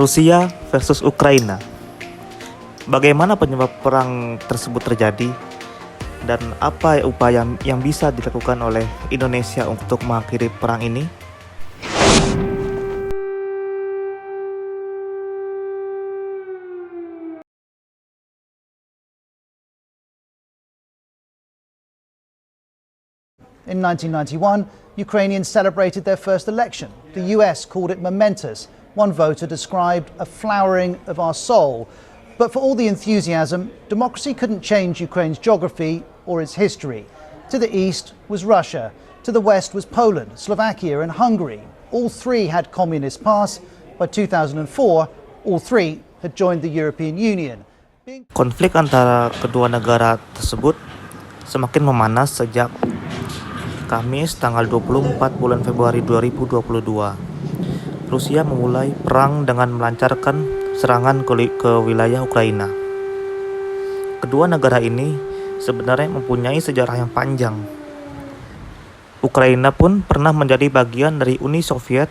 Rusia versus Ukraina. Bagaimana penyebab perang tersebut terjadi dan apa upaya yang bisa dilakukan oleh Indonesia untuk mengakhiri perang ini? In 1991, Ukrainians celebrated their first election. The US called it momentous. One voter described a flowering of our soul. But for all the enthusiasm, democracy couldn't change Ukraine's geography or its history. To the east was Russia. To the west was Poland, Slovakia, and Hungary. All three had communist past. By 2004, all three had joined the European Union. Konflik antara kedua negara tersebut semakin memanas sejak Kamis tanggal 24 bulan Februari 2022. Rusia memulai perang dengan melancarkan serangan ke wilayah Ukraina. Kedua negara ini sebenarnya mempunyai sejarah yang panjang. Ukraina pun pernah menjadi bagian dari Uni Soviet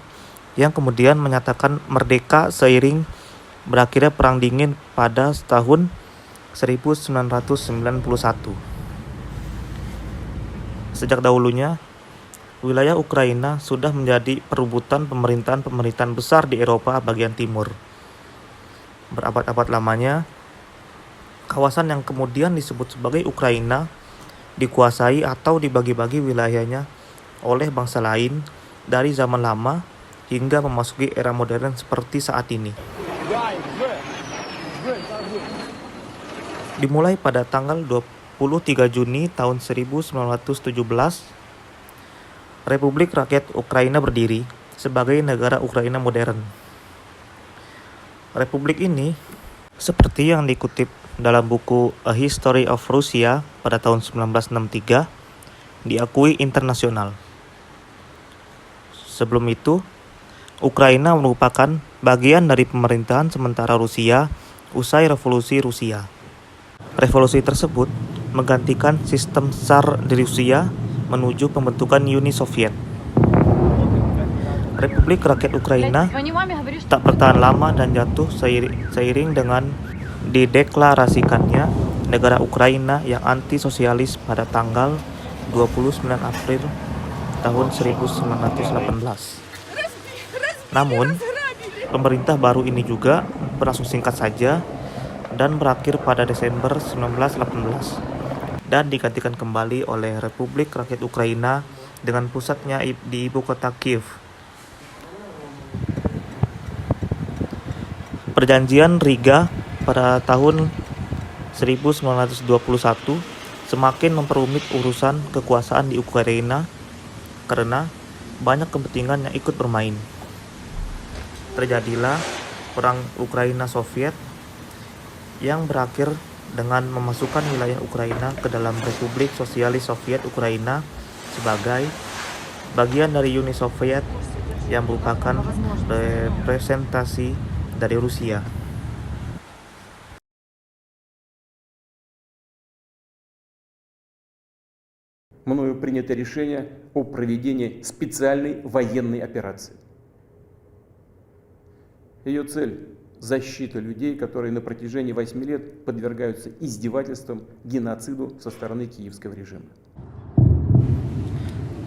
yang kemudian menyatakan merdeka seiring berakhirnya Perang Dingin pada tahun 1991. Sejak dahulunya, wilayah Ukraina sudah menjadi perebutan pemerintahan besar di Eropa bagian timur. Berabad-abad lamanya, kawasan yang kemudian disebut sebagai Ukraina dikuasai atau dibagi-bagi wilayahnya oleh bangsa lain dari zaman lama hingga memasuki era modern seperti saat ini. Dimulai pada tanggal 23 Juni tahun 1917, Republik Rakyat Ukraina berdiri sebagai negara Ukraina modern. Republik ini, seperti yang dikutip dalam buku A History of Russia pada tahun 1963, diakui internasional. Sebelum itu, Ukraina merupakan bagian dari pemerintahan sementara Rusia usai Revolusi Rusia. Revolusi tersebut menggantikan sistem Tsar di Rusia menuju pembentukan Uni Soviet. Republik Rakyat Ukraina tak bertahan lama dan jatuh seiring dengan dideklarasikannya negara Ukraina yang anti-sosialis pada tanggal 29 April tahun 1918. Namun, pemerintah baru ini juga berlangsung singkat saja dan berakhir pada Desember 1918 dan digantikan kembali oleh Republik Rakyat Ukraina dengan pusatnya di ibu kota Kiev. Perjanjian Riga pada tahun 1921 semakin memperumit urusan kekuasaan di Ukraina karena banyak kepentingan yang ikut bermain. Terjadilah Perang Ukraina Soviet yang berakhir dengan memasukkan wilayah Ukraina ke dalam Republik Sosialis Soviet Ukraina sebagai bagian dari Uni Soviet yang merupakan representasi dari Rusia. Мною принято решение о проведении специальной военной операции. Ее цель – защита людей, которые на протяжении 8 лет подвергаются издевательствам, геноциду со стороны киевского режима.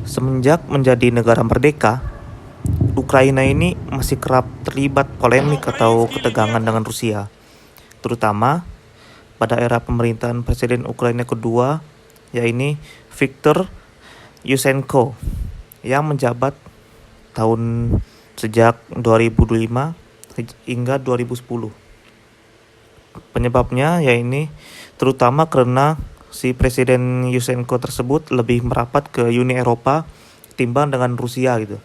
Semenjak menjadi negara merdeka, Ukraina ini masih kerap terlibat polemik atau ketegangan dengan Rusia, terutama pada era pemerintahan Presiden Ukraina kedua, yaitu Viktor Yushchenko, yang menjabat sejak 2005 hingga 2010. Penyebabnya yaitu terutama karena si Presiden Yushchenko tersebut lebih merapat ke Uni Eropa timbang dengan Rusia gitu.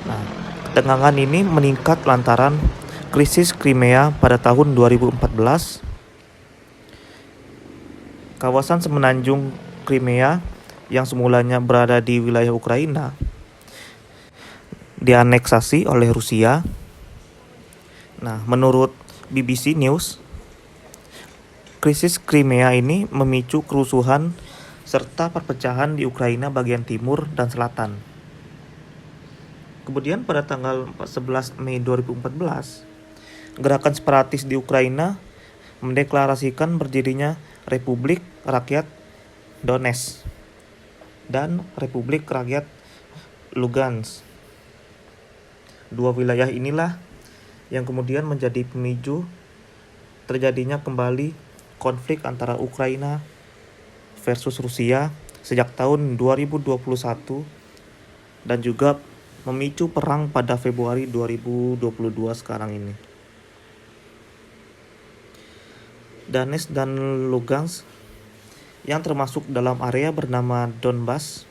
Nah, ketegangan ini meningkat lantaran krisis Crimea pada tahun 2014. Kawasan semenanjung Crimea yang semulanya berada di wilayah Ukraina dianeksasi oleh Rusia. Nah, menurut BBC News, krisis Crimea ini memicu kerusuhan serta perpecahan di Ukraina bagian timur dan selatan. Kemudian pada tanggal 11 Mei 2014, gerakan separatis di Ukraina mendeklarasikan berdirinya Republik Rakyat Donetsk dan Republik Rakyat Lugansk. Dua wilayah inilah yang kemudian menjadi pemicu terjadinya kembali konflik antara Ukraina versus Rusia sejak tahun 2021 dan juga memicu perang pada Februari 2022 sekarang ini. Donetsk dan Lugansk yang termasuk dalam area bernama Donbas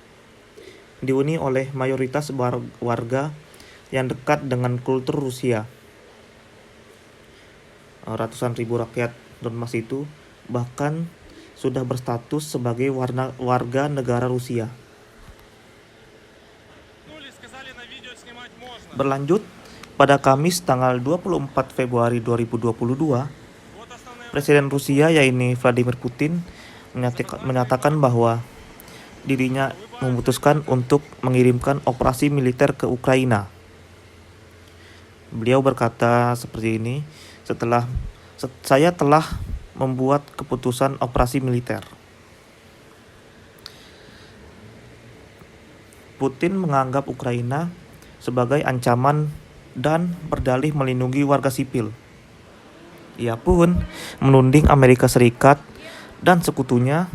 dihuni oleh mayoritas warga yang dekat dengan kultur Rusia. Ratusan ribu rakyat Donbas itu bahkan sudah berstatus sebagai warga negara Rusia. Berlanjut, pada Kamis tanggal 24 Februari 2022, Presiden Rusia yaitu Vladimir Putin menyatakan bahwa dirinya memutuskan untuk mengirimkan operasi militer ke Ukraina. Beliau berkata seperti ini, saya telah membuat keputusan operasi militer. Putin menganggap Ukraina sebagai ancaman dan berdalih melindungi warga sipil. Ia pun menuding Amerika Serikat dan sekutunya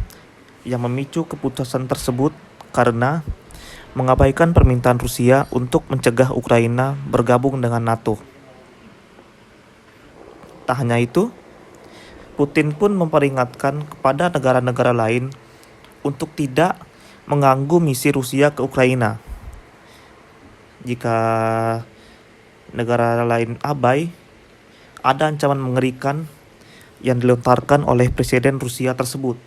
yang memicu keputusan tersebut karena mengabaikan permintaan Rusia untuk mencegah Ukraina bergabung dengan NATO. Tak hanya itu, Putin pun memperingatkan kepada negara-negara lain untuk tidak mengganggu misi Rusia ke Ukraina. Jika negara lain abai, ada ancaman mengerikan yang dilontarkan oleh Presiden Rusia tersebut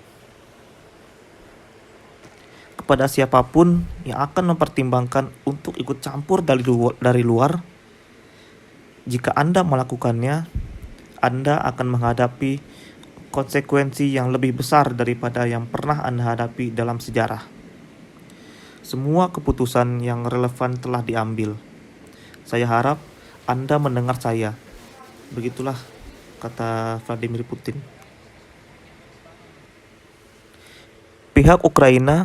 kepada siapapun yang akan mempertimbangkan untuk ikut campur dari luar. Jika Anda melakukannya, Anda akan menghadapi konsekuensi yang lebih besar daripada yang pernah Anda hadapi dalam sejarah. Semua keputusan yang relevan telah diambil. Saya harap Anda mendengar saya. Begitulah kata Vladimir Putin. Pihak Ukraina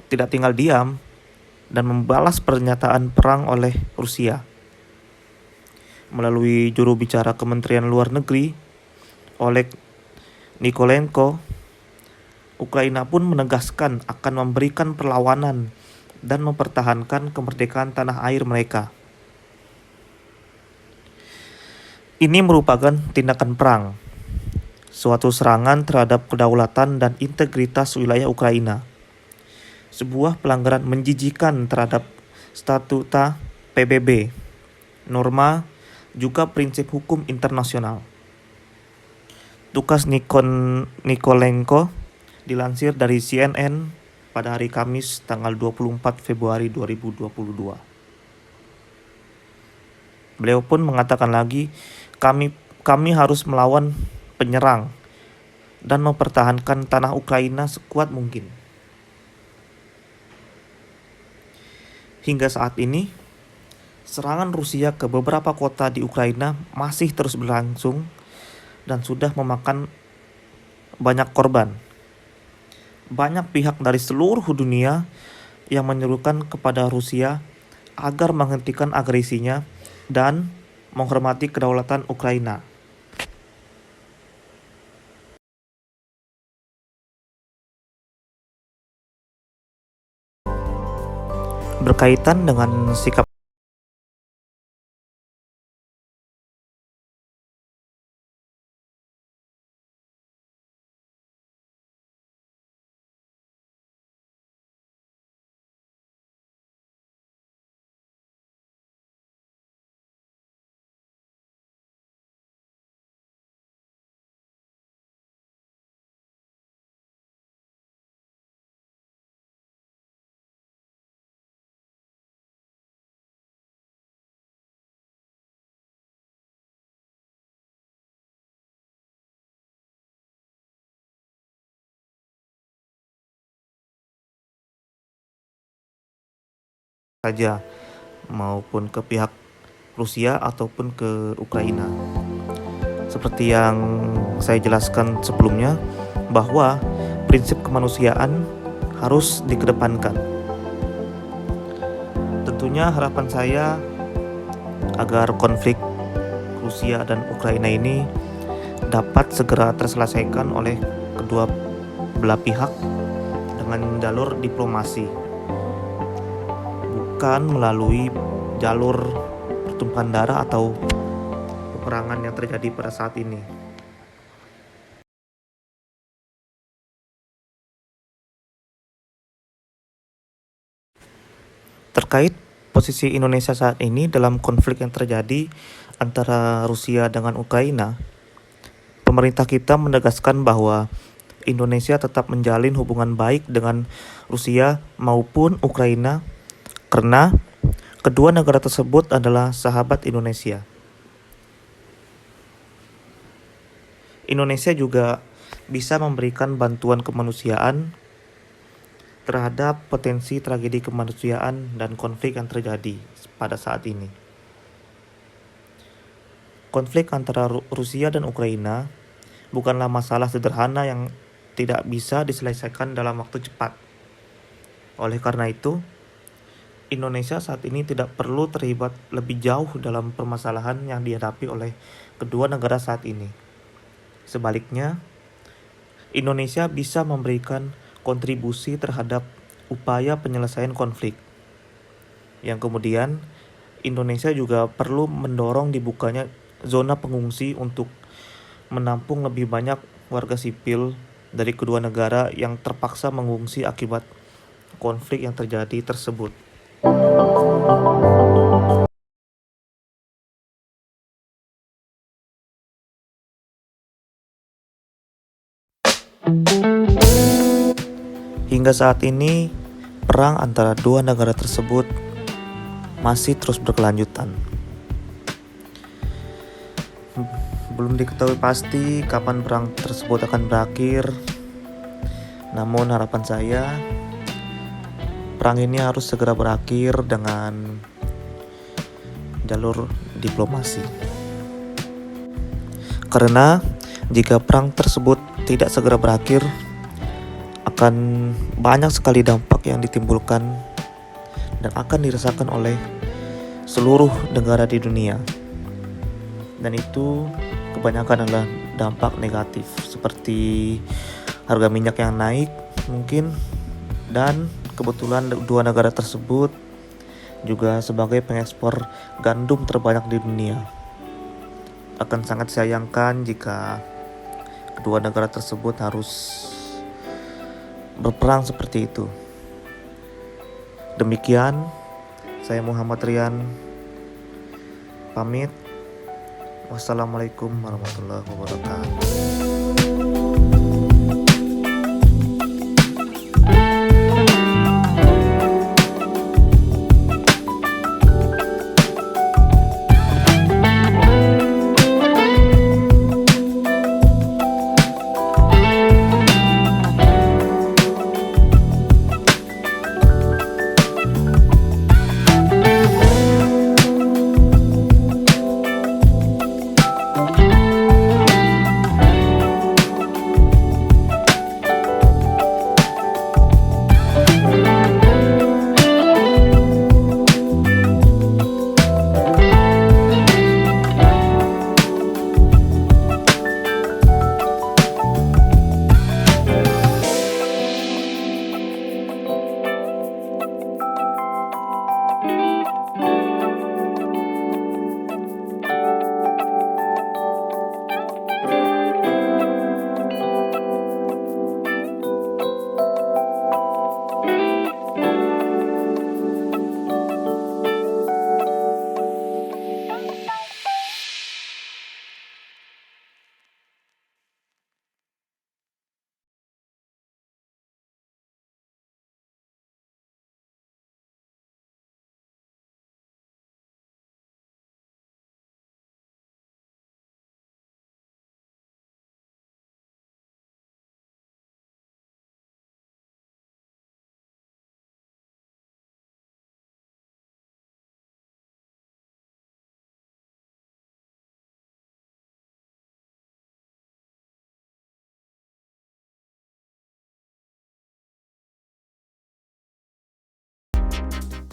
tidak tinggal diam dan membalas pernyataan perang oleh Rusia. Melalui juru bicara Kementerian Luar Negeri, Oleg Nikolenko, Ukraina pun menegaskan akan memberikan perlawanan dan mempertahankan kemerdekaan tanah air mereka. Ini merupakan tindakan perang, suatu serangan terhadap kedaulatan dan integritas wilayah Ukraina, sebuah pelanggaran menjijikan terhadap statuta PBB, norma, juga prinsip hukum internasional. Tukas Nikolenko dilansir dari CNN pada hari Kamis tanggal 24 Februari 2022. Beliau pun mengatakan lagi, kami harus melawan penyerang dan mempertahankan tanah Ukraina sekuat mungkin. Hingga saat ini, serangan Rusia ke beberapa kota di Ukraina masih terus berlangsung dan sudah memakan banyak korban. Banyak pihak dari seluruh dunia yang menyerukan kepada Rusia agar menghentikan agresinya dan menghormati kedaulatan Ukraina. Berkaitan dengan sikap saja maupun ke pihak Rusia ataupun ke Ukraina. Seperti yang saya jelaskan sebelumnya, bahwa prinsip kemanusiaan harus dikedepankan. Tentunya harapan saya agar konflik Rusia dan Ukraina ini dapat segera terselesaikan oleh kedua belah pihak dengan jalur diplomasi, bukan melalui jalur pertumpahan darah atau peperangan yang terjadi pada saat ini. Terkait posisi Indonesia saat ini dalam konflik yang terjadi antara Rusia dengan Ukraina, pemerintah kita menegaskan bahwa Indonesia tetap menjalin hubungan baik dengan Rusia maupun Ukraina karena kedua negara tersebut adalah sahabat Indonesia. Indonesia juga bisa memberikan bantuan kemanusiaan terhadap potensi tragedi kemanusiaan dan konflik yang terjadi pada saat ini. Konflik antara Rusia dan Ukraina bukanlah masalah sederhana yang tidak bisa diselesaikan dalam waktu cepat. Oleh karena itu, Indonesia saat ini tidak perlu terlibat lebih jauh dalam permasalahan yang dihadapi oleh kedua negara saat ini. Sebaliknya, Indonesia bisa memberikan kontribusi terhadap upaya penyelesaian konflik. Yang kemudian, Indonesia juga perlu mendorong dibukanya zona pengungsi untuk menampung lebih banyak warga sipil dari kedua negara yang terpaksa mengungsi akibat konflik yang terjadi tersebut. Hingga saat ini, perang antara dua negara tersebut masih terus berkelanjutan. Belum diketahui pasti kapan perang tersebut akan berakhir. Namun harapan saya, perang ini harus segera berakhir dengan jalur diplomasi. Karena jika perang tersebut tidak segera berakhir, akan banyak sekali dampak yang ditimbulkan dan akan dirasakan oleh seluruh negara di dunia. Dan itu kebanyakan adalah dampak negatif seperti harga minyak yang naik mungkin, dan kebetulan dua negara tersebut juga sebagai pengekspor gandum terbanyak di dunia. Akan sangat sayangkan jika kedua negara tersebut harus berperang seperti itu. Demikian, saya Muhammad Rian pamit. Wassalamualaikum warahmatullahi wabarakatuh.